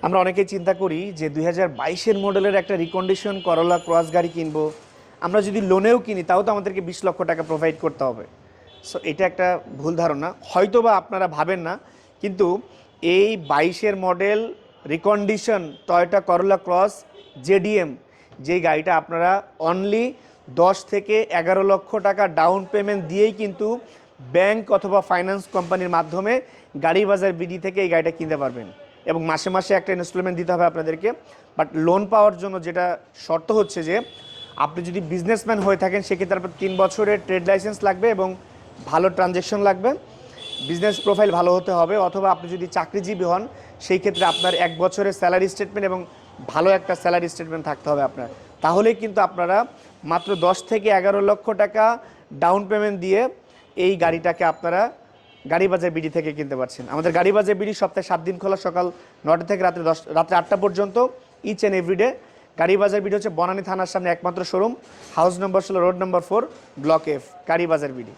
আমরা অনেকেই চিন্তা করি যে 2022-এর মডেলের একটা রিকন্ডিশন করোলা ক্রস গাড়ি কিনবো, আমরা যদি লোনেও কিনি তাও তো আমাদেরকে 20 লক্ষ টাকা প্রোভাইড করতে হবে। সো এটা একটা ভুল ধারণা, হয়তো বা আপনারা ভাবেন না, কিন্তু এই 22-এর model recondition Toyota Corolla Cross JDM যেই গাড়িটা আপনারা অনলি 10 থেকে 11 লক্ষ টাকা ডাউন পেমেন্ট দিয়েই কিন্তু ব্যাংক অথবা ফাইন্যান্স কোম্পানির মাধ্যমে গাড়ি বাজার বিডি থেকে এই গাড়িটা কিনতে পারবেন, এবং মাসে মাসে একটা ইনস্টলমেন্ট দিতে হবে আপনাদেরকে। বাট লোন পাওয়ার জন্য যেটা শর্ত হচ্ছে যে আপনি যদি বিজনেসম্যান হয়ে থাকেন সেক্ষেত্রে আপনার 3 বছরের ট্রেড লাইসেন্স লাগবে এবং ভালো ট্রানজ্যাকশন লাগবে, বিজনেস প্রোফাইল ভালো হতে হবে, অথবা আপনি যদি চাকরিজীবী হন সেই ক্ষেত্রে আপনার 1 বছরের স্যালারি স্টেটমেন্ট এবং ভালো একটা স্যালারি স্টেটমেন্ট থাকতে হবে আপনার। তাহলেই কিন্তু আপনারা মাত্র 10 থেকে 11 লক্ষ টাকা ডাউন পেমেন্ট দিয়ে এই গাড়িটাকে আপনারা গাড়ি বাজার বিডি থেকে কিনতে পারছেন। আমাদের গাড়ি বাজার বিডি সপ্তাহে 7 দিন খোলা, সকাল 9টা থেকে রাত্রে 8টা পর্যন্ত ইচ অ্যান্ড এভরিডে। গাড়ি বাজার বিডি হচ্ছে বনানী থানার সামনে একমাত্র শোরুম, হাউস নম্বর 16, রোড নম্বর 4, ব্লক F, গাড়ি বাজার বিডি।